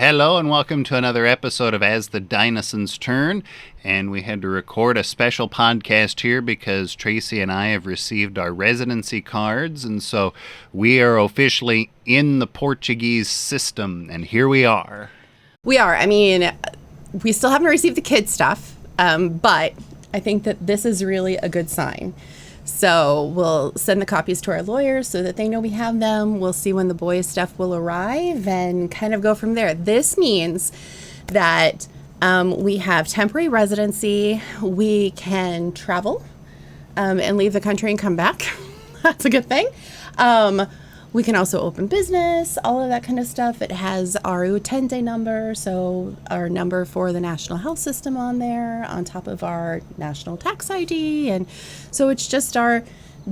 Hello and welcome to another episode of As the Dinosaurs Turn. And we had to record a special podcast here because Tracy and I have received our residency cards. And so we are officially in the Portuguese system. And here we are. We are. I mean, we still haven't received the kid stuff, but I think that this is really a good sign. So we'll send the copies to our lawyers so that they know we have them. We'll see when the boys' stuff will arrive and kind of go from there. This means that we have temporary residency. We can travel and leave the country and come back. That's a good thing. We can also open business, all of that kind of stuff. It has our Utente number, so our number for the national health system on there, on top of our national tax ID. And so it's just our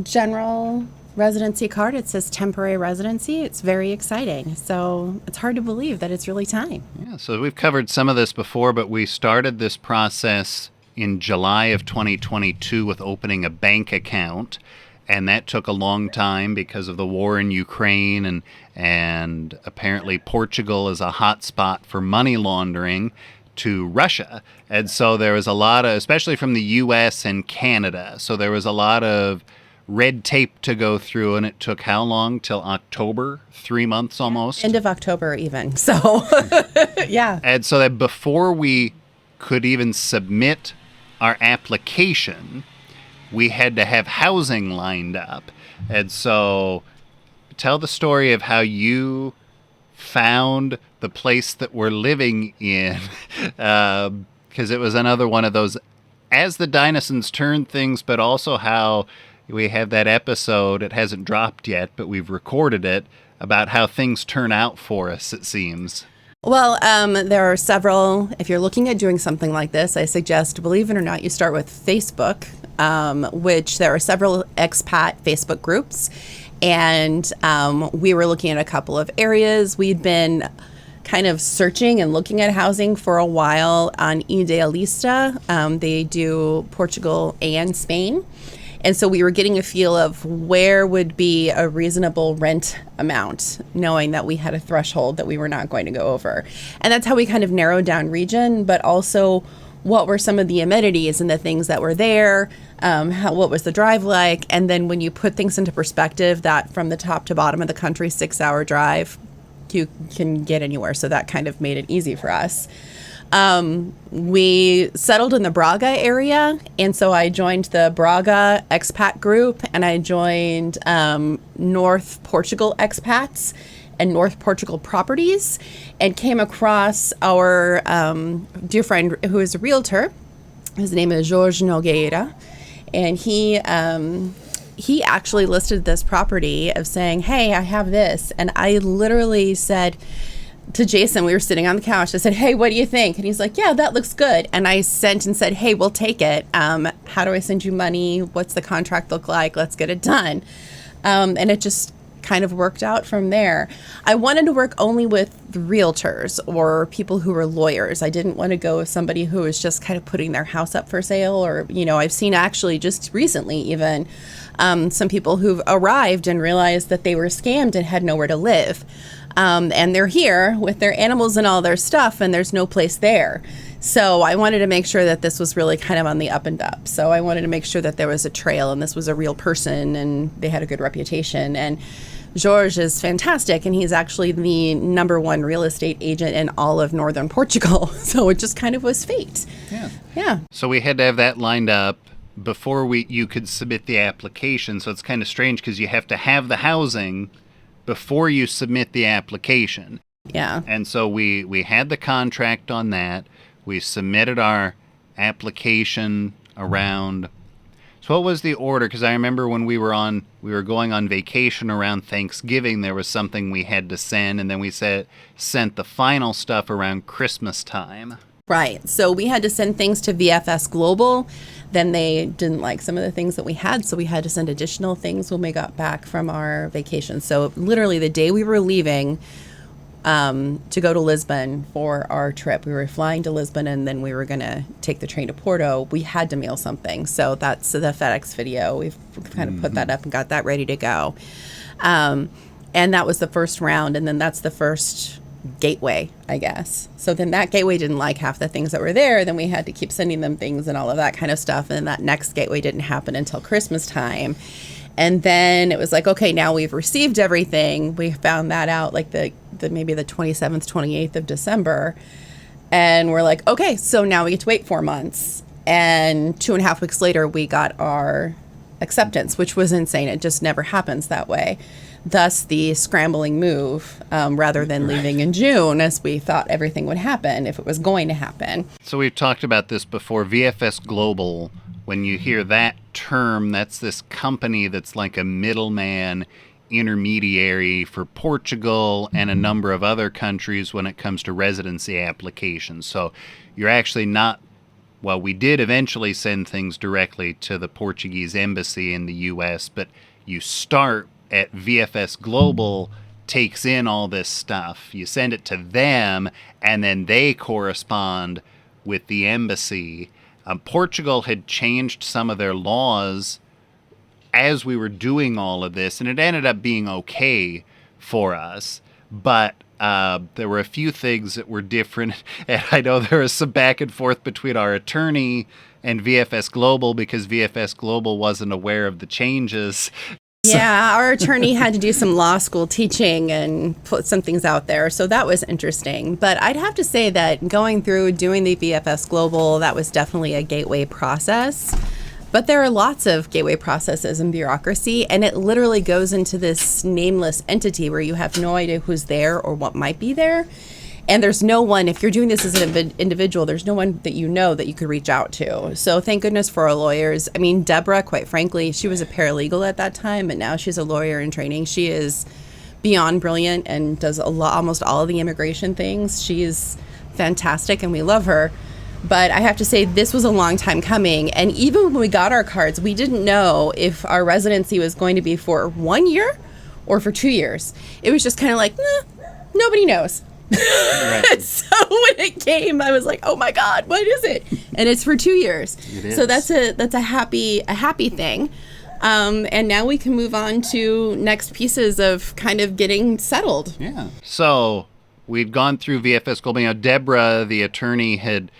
general residency card. It says temporary residency. It's very exciting. So it's hard to believe that it's really time. Yeah, so we've covered some of this before, but we started this process in July of 2022 with opening a bank account. And that took a long time because of the war in Ukraine, and apparently Portugal is a hot spot for money laundering to Russia. And so there was a lot of, especially from the U.S. and Canada, so there was a lot of red tape to go through, and it took how long? Till October? 3 months almost? End of October even, so yeah. And so that before we could even submit our application, we had to have housing lined up. And so tell the story of how you found the place that we're living in, because it was another one of those As the Dinosaurs Turn things, but also how we have that episode, it hasn't dropped yet, but we've recorded it, about how things turn out for us, it seems. Well, there are several. If you're looking at doing something like this, I suggest, believe it or not, you start with Facebook, which there are several expat Facebook groups. And we were looking at a couple of areas. We'd been kind of searching and looking at housing for a while on Idealista. They do Portugal and Spain. And so we were getting a feel of where would be a reasonable rent amount, knowing that we had a threshold that we were not going to go over. And that's how we kind of narrowed down region, but also what were some of the amenities and the things that were there, what was the drive like. And then when you put things into perspective, that from the top to bottom of the country, 6-hour drive, you can get anywhere. So that kind of made it easy for us. We settled in the Braga area, and so I joined the Braga expat group, and I joined North Portugal expats and North Portugal properties, and came across our dear friend who is a realtor. His name is Jorge Nogueira, and he actually listed this property of saying, "Hey, I have this," and I literally said to Jason, we were sitting on the couch, I said, "Hey, what do you think?" And he's like, "Yeah, that looks good." And I sent and said, "Hey, we'll take it. How do I send you money? What's the contract look like? Let's get it done." And it just kind of worked out from there. I wanted to work only with realtors or people who were lawyers. I didn't want to go with somebody who was just kind of putting their house up for sale, or, I've seen actually just recently even some people who've arrived and realized that they were scammed and had nowhere to live. And they're here with their animals and all their stuff, and there's no place there. So I wanted to make sure that this was really kind of on the up and up. So I wanted to make sure that there was a trail and this was a real person and they had a good reputation. And Jorge is fantastic, and he's actually the #1 real estate agent in all of northern Portugal. So it just kind of was fate. Yeah. So we had to have that lined up before you could submit the application. So it's kind of strange because you have to have the housing before you submit the application. Yeah. And so we had the contract on that. We submitted our application around. So what was the order? Because I remember when we were going on vacation around Thanksgiving, there was something we had to send, and then we sent the final stuff around Christmas time. Right. So we had to send things to VFS Global. Then they didn't like some of the things that we had, so we had to send additional things when we got back from our vacation. So literally the day we were leaving to go to Lisbon for our trip, we were flying to Lisbon, and then we were going to take the train to Porto. We had to mail something. So that's the FedEx video. We've kind of put that up and got that ready to go. And that was the first round. And then that's the first gateway, I guess. So then that gateway didn't like half the things that were there. Then we had to keep sending them things and all of that kind of stuff. And that next gateway didn't happen until Christmas time. And then it was like, okay, now we've received everything. We found that out like the maybe the 27th, 28th of December. And we're like, okay, so now we get to wait 4 months. And 2.5 weeks later, we got our acceptance, which was insane. It just never happens that way. Thus the scrambling move, rather than leaving in June as we thought everything would happen if it was going to happen. So we've talked about this before. VFS Global, when you hear that term, that's this company that's like a middleman intermediary for Portugal and a number of other countries when it comes to residency applications. So you're actually not, well, we did eventually send things directly to the Portuguese embassy in the U.S., but you start at VFS Global, takes in all this stuff. You send it to them, and then they correspond with the embassy. Portugal had changed some of their laws as we were doing all of this, and it ended up being okay for us. But there were a few things that were different, and I know there was some back and forth between our attorney and VFS Global because VFS Global wasn't aware of the changes. Yeah, our attorney had to do some law school teaching and put some things out there. So that was interesting. But I'd have to say that going through doing the VFS Global, that was definitely a gateway process. But there are lots of gateway processes in bureaucracy, and it literally goes into this nameless entity where you have no idea who's there or what might be there. And there's no one, if you're doing this as an individual, there's no one that you know that you could reach out to. So thank goodness for our lawyers. I mean, Deborah, quite frankly, she was a paralegal at that time, but now she's a lawyer in training. She is beyond brilliant and does almost all of the immigration things. She is fantastic, and we love her. But I have to say, this was a long time coming. And even when we got our cards, we didn't know if our residency was going to be for 1 year or for 2 years. It was just kind of like, nobody knows. Right. So when it came, I was like, "Oh my God, what is it?" And it's for 2 years. It is. So that's a happy thing. And now we can move on to next pieces of kind of getting settled. Yeah. So we'd gone through VFS Global. You know, Deborah, the attorney, had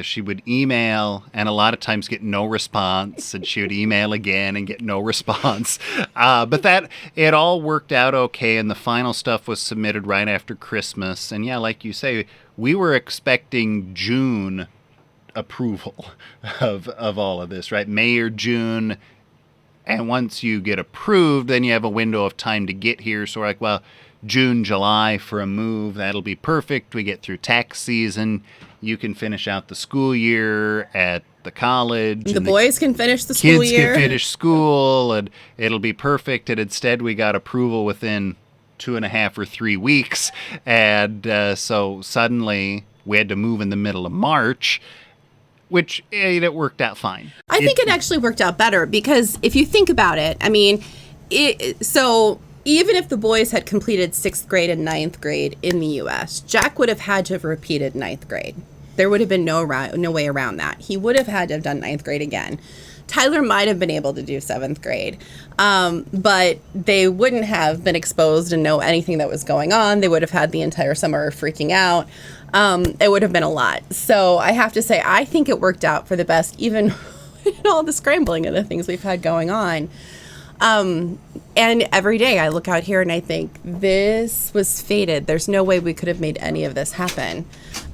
she would email and a lot of times get no response, and she would email again and get no response. But that it all worked out okay, and the final stuff was submitted right after Christmas. And yeah, like you say, we were expecting June approval of all of this, right? May or June. And once you get approved, then you have a window of time to get here. So we're like, well, June, July for a move, that'll be perfect. We get through tax season. You can finish out the school year at the college. The boys can finish the school year. Kids can finish school, and it'll be perfect. And instead, we got approval within 2.5 or 3 weeks. And so suddenly, we had to move in the middle of March, which it worked out fine. I think it actually worked out better because if you think about it, I mean, so even if the boys had completed 6th grade and 9th grade in the U.S., Jack would have had to have repeated 9th grade. There would have been no way around that. He would have had to have done 9th grade again. Tyler might have been able to do 7th grade, but they wouldn't have been exposed and know anything that was going on. They would have had the entire summer freaking out. It would have been a lot. So I have to say, I think it worked out for the best, even in all the scrambling of the things we've had going on. And every day I look out here and I think this was fated. There's no way we could have made any of this happen.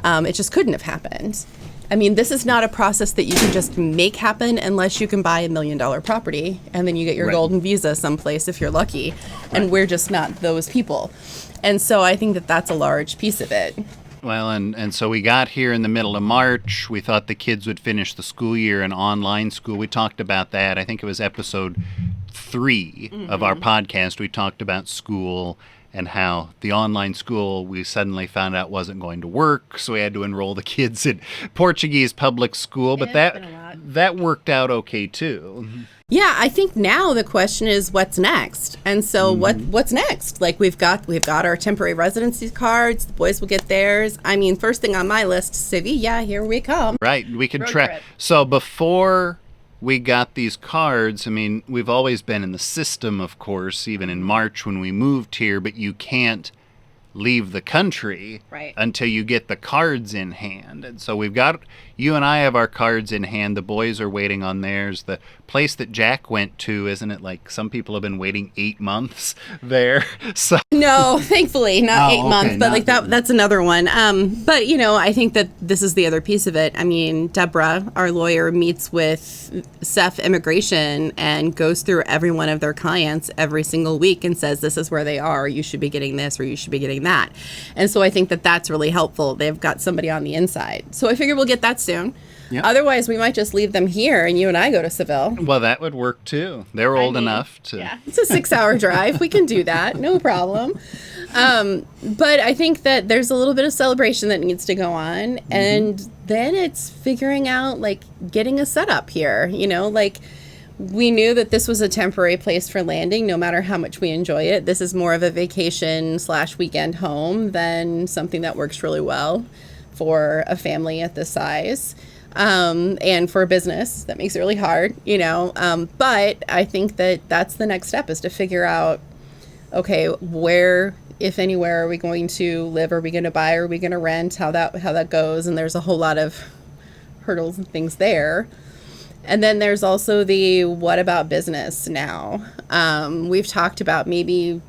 It just couldn't have happened. I mean, this is not a process that you can just make happen unless you can buy $1 million property and then you get your golden visa someplace if you're lucky. And we're just not those people. And so I think that that's a large piece of it. Well, and so we got here in the middle of March. We thought the kids would finish the school year in online school. We talked about that. I think it was episode 3 of our podcast. We talked about school and how the online school we suddenly found out wasn't going to work. So we had to enroll the kids in Portuguese public school. But that worked out okay, too. Yeah, I think now the question is what's next. And so what's next? Like we've got our temporary residency cards. The boys will get theirs. I mean, first thing on my list, Civi, yeah, here we come. Right, we can try. So before we got these cards, I mean, we've always been in the system, of course, even in March when we moved here, but you can't leave the country Right. until you get the cards in hand. And so you and I have our cards in hand. The boys are waiting on theirs. The place that Jack went to, isn't it like some people have been waiting 8 months there? So No, thankfully, not 8 months, but like that's another one. But I think that this is the other piece of it. I mean, Deborah, our lawyer, meets with SEF Immigration and goes through every one of their clients every single week and says, this is where they are. You should be getting this or you should be getting that. And so I think that that's really helpful. They've got somebody on the inside. So I figure we'll get that soon. Yep. Otherwise, we might just leave them here and you and I go to Seville. Well, that would work too. They're old enough to. Yeah, it's a 6-hour drive. We can do that. No problem. But I think that there's a little bit of celebration that needs to go on. And then it's figuring out, like, getting a setup here. Like, we knew that this was a temporary place for landing, no matter how much we enjoy it. This is more of a vacation/weekend home than something that works really well for a family at this size. And for a business, that makes it really hard, but I think that that's the next step, is to figure out, okay, where, if anywhere, are we going to live? Are we going to buy? Are we going to rent? How that goes? And there's a whole lot of hurdles and things there. And then there's also the what about business now? We've talked about maybe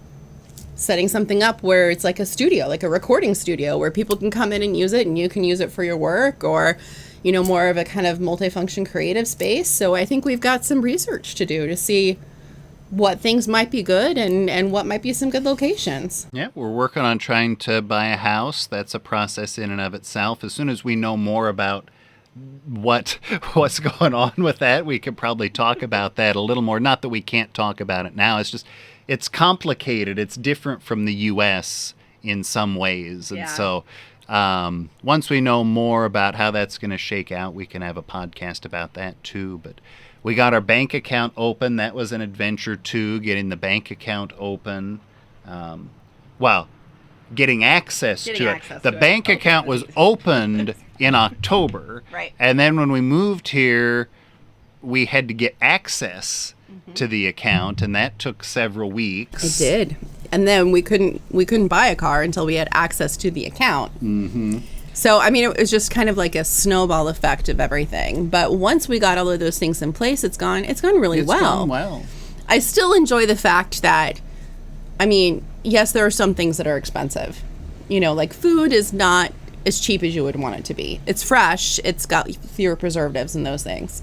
setting something up where it's like a studio, like a recording studio, where people can come in and use it and you can use it for your work, or more of a kind of multifunction creative space. So I think we've got some research to do to see what things might be good and what might be some good locations. Yeah, we're working on trying to buy a house. That's a process in and of itself. As soon as we know more about what's going on with that, we could probably talk about that a little more. Not that we can't talk about it now. It's just, it's complicated. It's different from the U.S. in some ways. And so once we know more about how that's going to shake out, we can have a podcast about that too. But we got our bank account open. That was an adventure too, getting the bank account open. Getting access to it. The bank account was opened in October. Right. And then when we moved here, we had to get access to the account, and that took several weeks. It did. And then we couldn't buy a car until we had access to the account. Mm-hmm. So, I mean, it was just kind of like a snowball effect of everything. But once we got all of those things in place, it's gone really well. It's gone well. I still enjoy the fact that, I mean, yes, there are some things that are expensive. Like food is not as cheap as you would want it to be. It's fresh. It's got fewer preservatives and those things.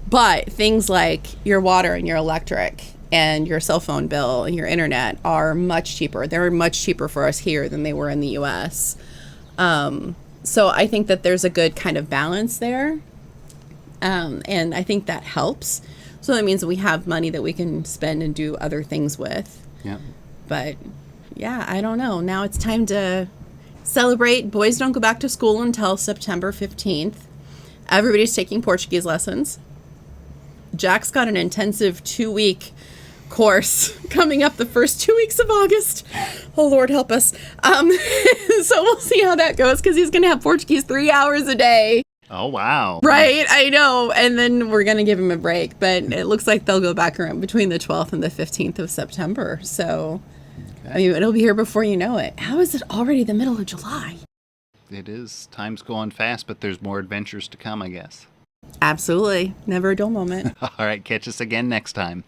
But things like your water and your electric and your cell phone bill and your internet are much cheaper. They're much cheaper for us here than they were in the U.S. So I think that there's a good kind of balance there. And I think that helps. So that means that we have money that we can spend and do other things with. Yeah. But yeah, I don't know. Now it's time to celebrate. Boys don't go back to school until September 15th. Everybody's taking Portuguese lessons. Jack's got an intensive 2-week course coming up the first 2 weeks of August. Oh, Lord, help us. So we'll see how that goes, because he's going to have Portuguese 3 hours a day. Oh, wow. Right, I know. And then we're going to give him a break. But it looks like they'll go back around between the 12th and the 15th of September. So, okay. I mean, it'll be here before you know it. How is it already the middle of July? It is. Time's going fast, but there's more adventures to come, I guess. Absolutely. Never a dull moment. All right, catch us again next time.